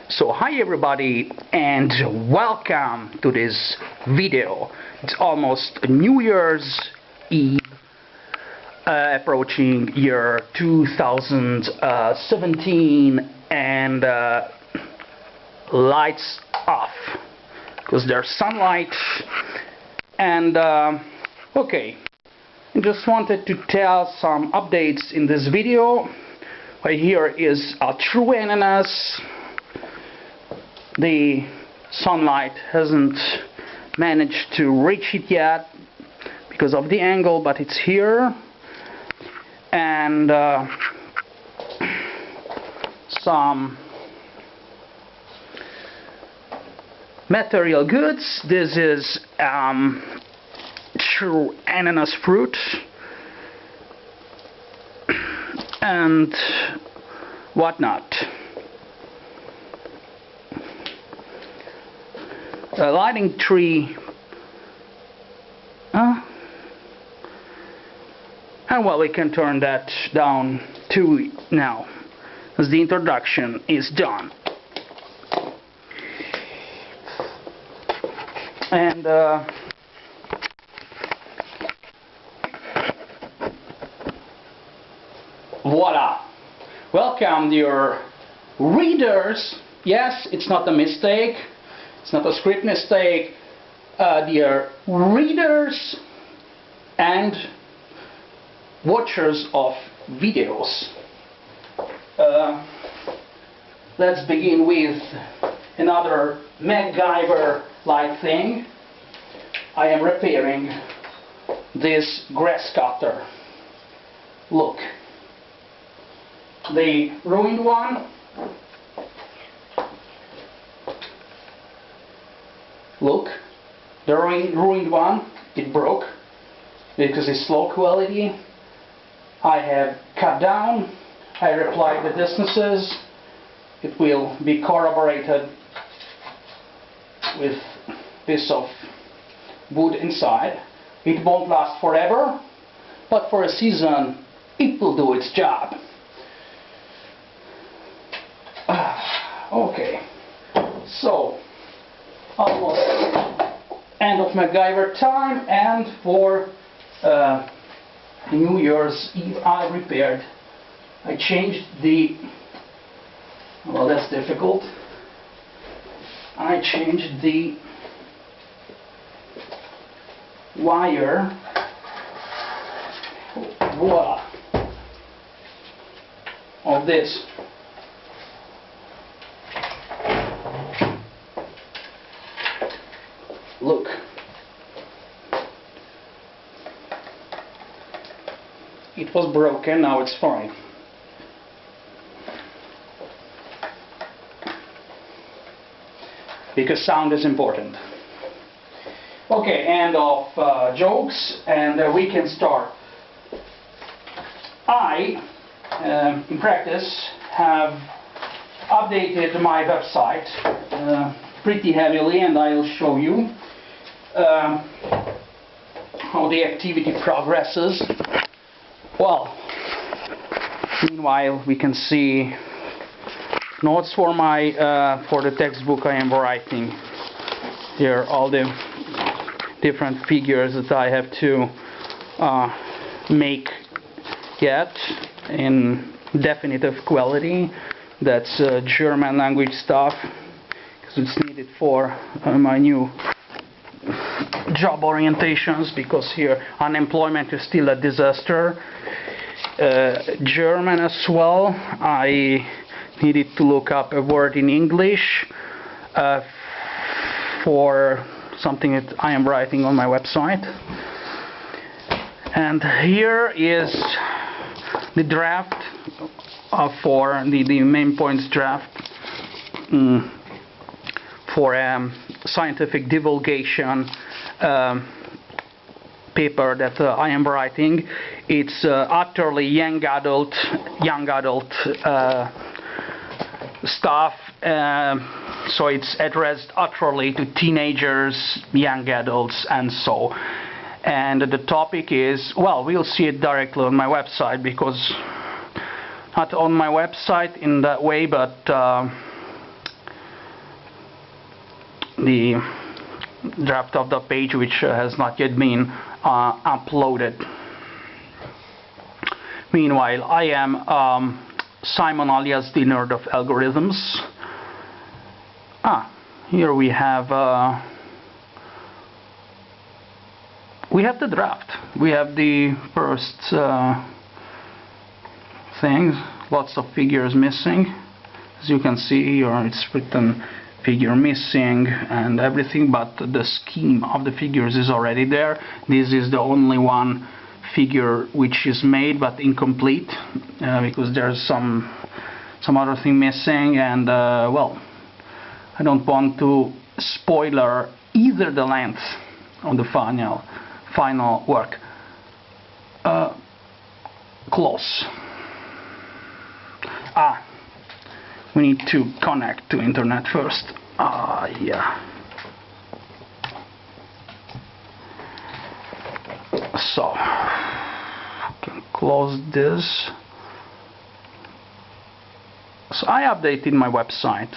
So hi everybody and welcome to this video. It's almost New Year's Eve, approaching year 2017, and lights off because there's sunlight. And okay, I just wanted to tell some updates in this video. Right here is a true ananas. The sunlight hasn't managed to reach it yet because of the angle, but it's here. And some material goods. This is true ananas fruit and whatnot. A lighting tree, and well, we can turn that down too now, as the introduction is done. And voila! Welcome, dear readers. Yes, it's not a mistake. It's not a script mistake. Dear readers and watchers of videos. Let's begin with another MacGyver-like thing. I am repairing this grass cutter. Look. The ruined one. Look, the ruined one, it broke because it's low quality. I have cut down, I replied the distances. It will be corroborated with piece of wood inside. It won't last forever, but for a season it will do its job. Okay, so almost end of MacGyver time, and for New Year's Eve I changed the, well, that's difficult. I changed the wire, voila, of this. Look, it was broken, now it's fine. Because sound is important. Okay, end of jokes, and we can start. I, in practice, have updated my website pretty heavily, and I'll show you how the activity progresses. Well, meanwhile we can see notes for my for the textbook I am writing. Here are all the different figures that I have to make yet in definitive quality. That's German language stuff, because it's needed for my new job orientations, because here unemployment is still a disaster. German as well. I needed to look up a word in English for something that I am writing on my website. And here is the draft for the main points draft for scientific divulgation paper that I am writing. It's utterly young adult stuff, so it's addressed utterly to teenagers, young adults, and so. And the topic is, well, we'll see it directly on my website, because not on my website in that way, but the draft of the page, which has not yet been uploaded. Meanwhile, I am Simon, alias the Nerd of Algorithms. Here we have the draft. We have the first things. Lots of figures missing. As you can see here, it's written figure missing and everything, but the scheme of the figures is already there. This is the only one figure which is made but incomplete, because there's some other thing missing, and well, I don't want to spoiler either the length of the final work. Close. We need to connect to internet first. Yeah. So, can close this. So I updated my website.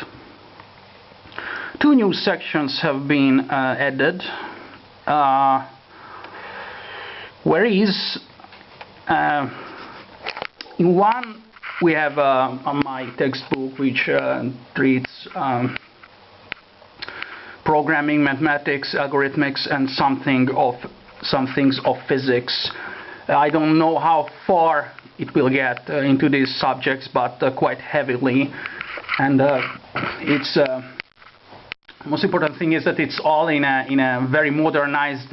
2 new sections have been added. Whereas in one we have my textbook, which treats programming, mathematics, algorithmics, and some things of physics. I don't know how far it will get into these subjects, but quite heavily. And it's most important thing is that it's all in a very modernized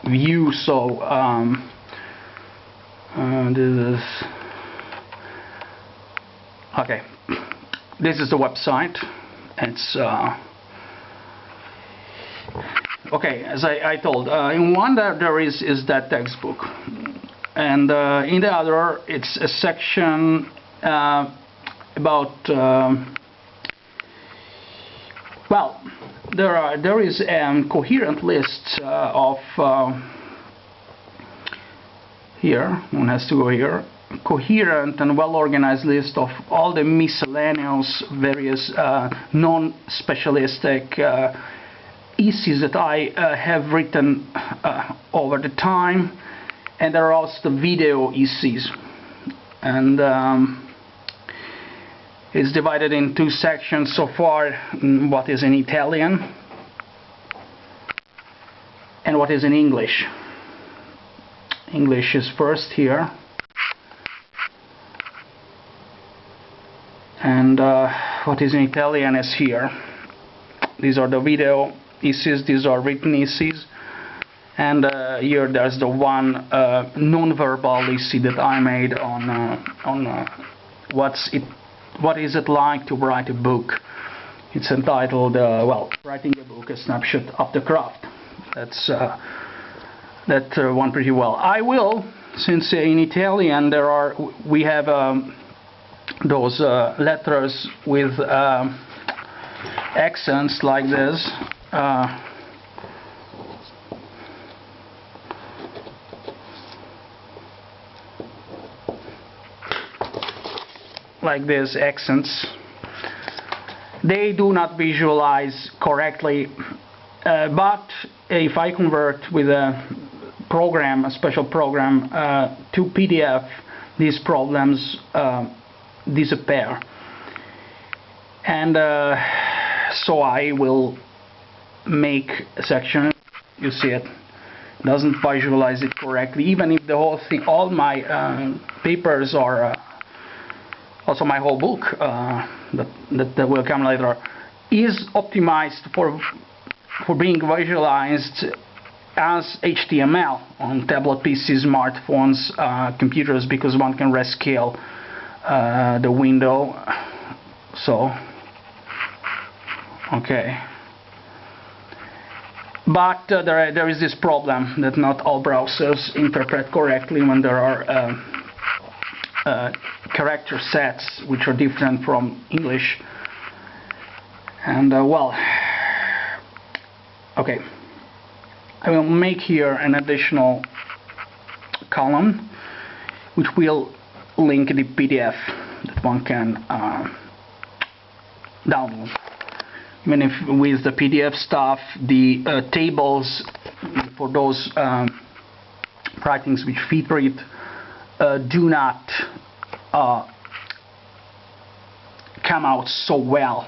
view. So this is okay. This is the website. It's okay. As I told, in one there is that textbook, and in the other it's a section about well, there is a coherent list of here. One has to go here. Coherent and well-organized list of all the miscellaneous, various non-specialistic ECs that I have written over the time, and there are also the video ECs, and it's divided in 2 sections so far: what is in Italian and what is in English. English is first here, and what is in Italian is here. These are the video ECs, these are written ECs, and here there's the one non-verbal EC that I made on what is it like to write a book. It's entitled well, Writing a Book, a Snapshot of the Craft. That's that one pretty well. I will, since in Italian we have those letters with accents like this. Like these accents. They do not visualize correctly, but if I convert with a special program to PDF, these problems disappear. And so I will make a section. You see it doesn't visualize it correctly, even if the whole thing, all my papers are also my whole book that will come later, is optimized for being visualized as HTML on tablet PCs, smartphones, computers, because one can rescale the window. So okay, but there is this problem that not all browsers interpret correctly when there are character sets which are different from English. And well, okay, I will make here an additional column which will link the PDF that one can download. even if with the PDF stuff, the tables for those writings which feature it do not come out so well.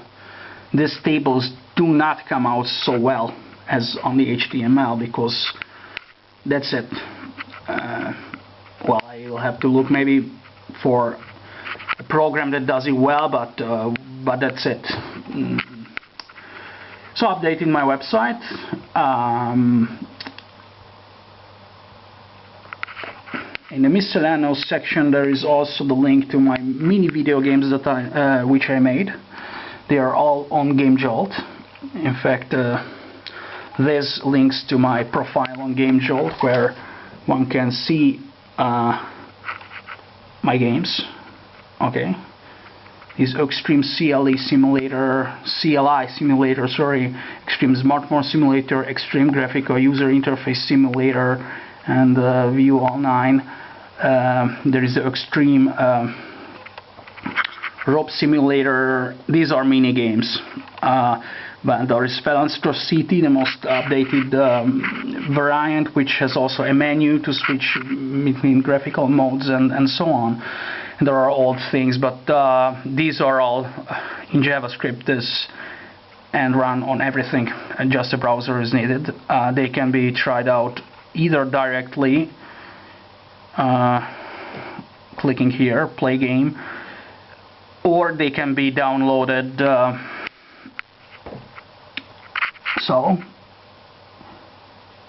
These tables do not come out so well as on the HTML, because that's it. Well, I'll have to look maybe for a program that does it well, but that's it. So updating my website. In the miscellaneous section there is also the link to my mini video games that which I made. They are all on GameJolt. In fact, there's links to my profile on GameJolt where one can see my games. Okay, is Extreme CLI Simulator, sorry, Extreme Smart Mode Simulator, Extreme Graphical User Interface Simulator, and View All 9. There is the Extreme Rope Simulator. These are mini games. But there is Phalanstro City, the most updated variant, which has also a menu to switch between graphical modes and so on. And there are old things, but these are all in JavaScript and run on everything, and just a browser is needed. They can be tried out either directly, clicking here, play game, or they can be downloaded.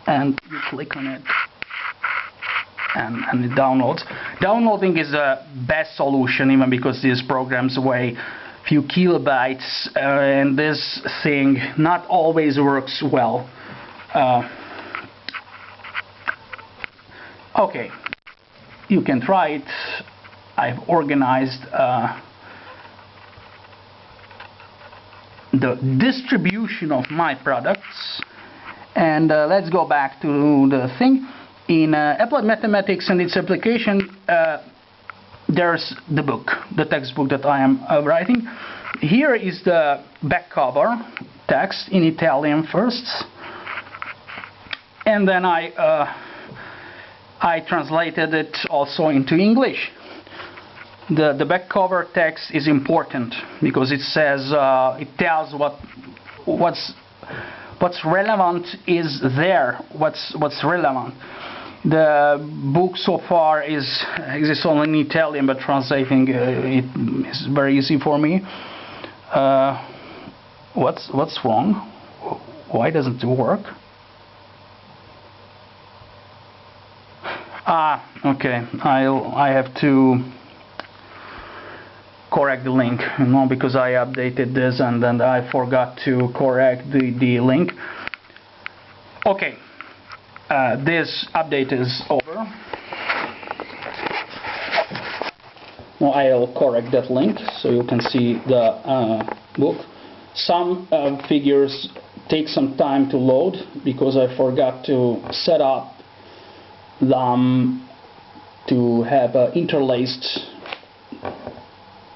And you click on it, and it downloads. Downloading is the best solution, even because these programs weigh few kilobytes, and this thing not always works well. Okay, you can try it. I've organized the distribution of my products, and let's go back to the thing. In Applied Mathematics and its application, there's the book, the textbook that I am writing. Here is the back cover text in Italian first, and then I translated it also into English. The back cover text is important because it says, it tells what's relevant is there. What's relevant. The book so far exists only in Italian, but translating it is very easy for me. What's wrong? Why doesn't it work? Okay. I have to correct the link, because I updated this and then I forgot to correct the link. Okay, this update is over. Now I'll correct that link so you can see the book. Some figures take some time to load because I forgot to set up them to have interlaced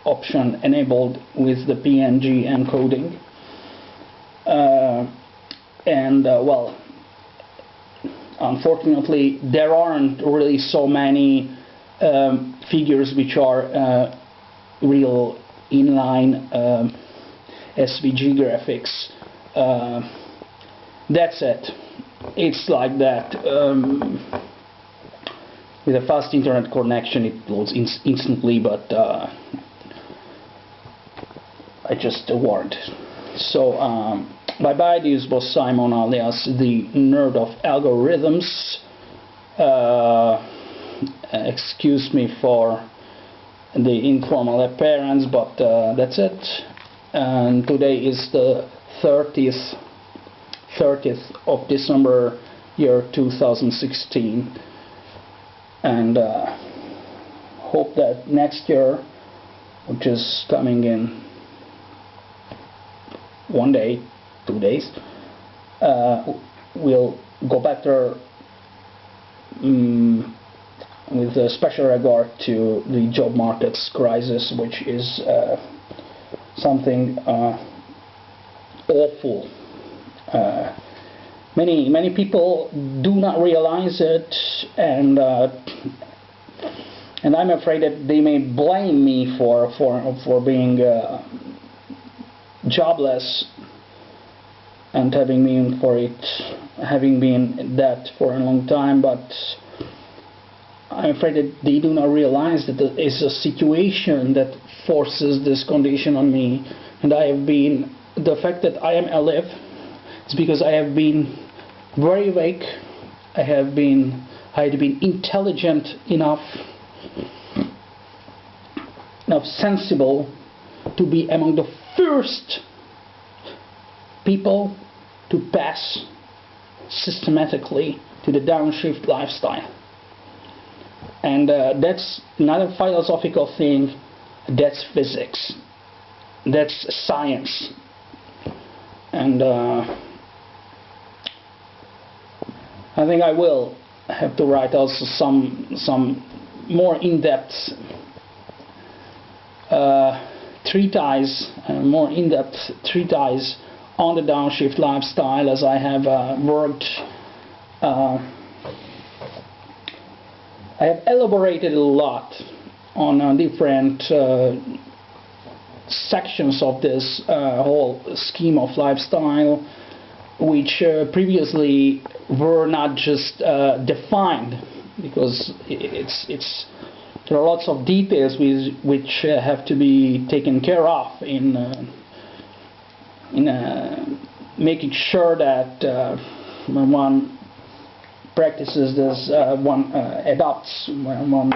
option enabled with the PNG encoding, well, unfortunately there aren't really so many figures which are real inline SVG graphics. That's it. It's like that. With a fast internet connection it loads instantly, but I just warned. So bye bye. This was Simon, alias the Nerd of Algorithms. Excuse me for the informal appearance, but that's it. And today is the 30th of December, year 2016, and hope that next year, which is coming in 1 day, 2 days, will go better, with a special regard to the job market's crisis, which is something awful. Many people do not realize it, and I'm afraid that they may blame me for being jobless and having been in debt for a long time. But I'm afraid that they do not realize that there is a situation that forces this condition on me, and the fact that I am alive is because I have been very awake. I had been intelligent enough sensible to be among the first people to pass systematically to the downshift lifestyle. And that's not a philosophical thing, that's physics, that's science. And I think I will have to write also some more in-depth treatise on the downshift lifestyle, as I have worked. I have elaborated a lot on different sections of this whole scheme of lifestyle, which previously were not just defined, because there are lots of details which have to be taken care of in making sure that when one practices this, one adopts, when one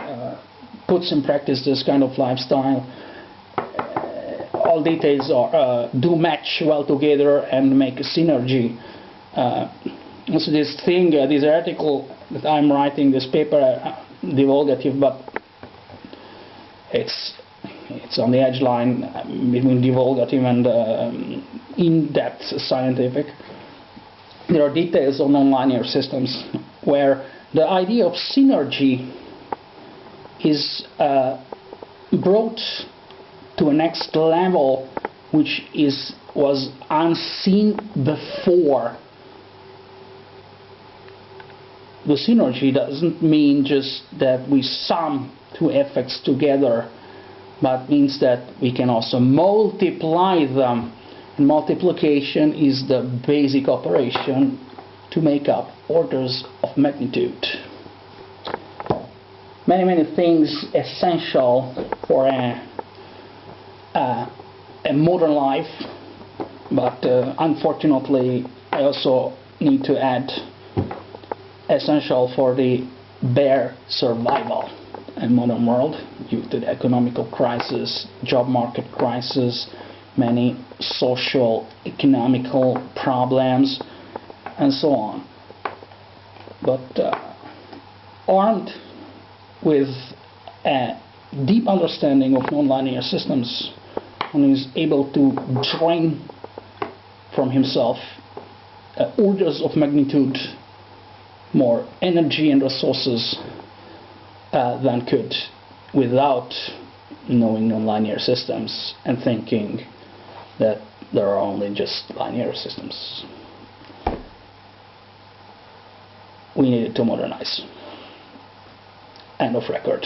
puts in practice this kind of lifestyle, all details do match well together and make a synergy. So this article that I'm writing, this paper, divulgative, but it's on the edge line between divulgative and in-depth scientific. There are details on nonlinear systems where the idea of synergy is brought to a next level, which was unseen before. The synergy doesn't mean just that we sum two effects together, but means that we can also multiply them. And multiplication is the basic operation to make up orders of magnitude. Many things essential for a modern life, but unfortunately I also need to add essential for the bare survival in modern world due to the economical crisis, job market crisis, many social, economical problems, and so on. But armed with a deep understanding of nonlinear systems, one is able to drain from himself orders of magnitude more energy and resources than could without knowing nonlinear systems and thinking that there are only just linear systems. We needed to modernize. End of record.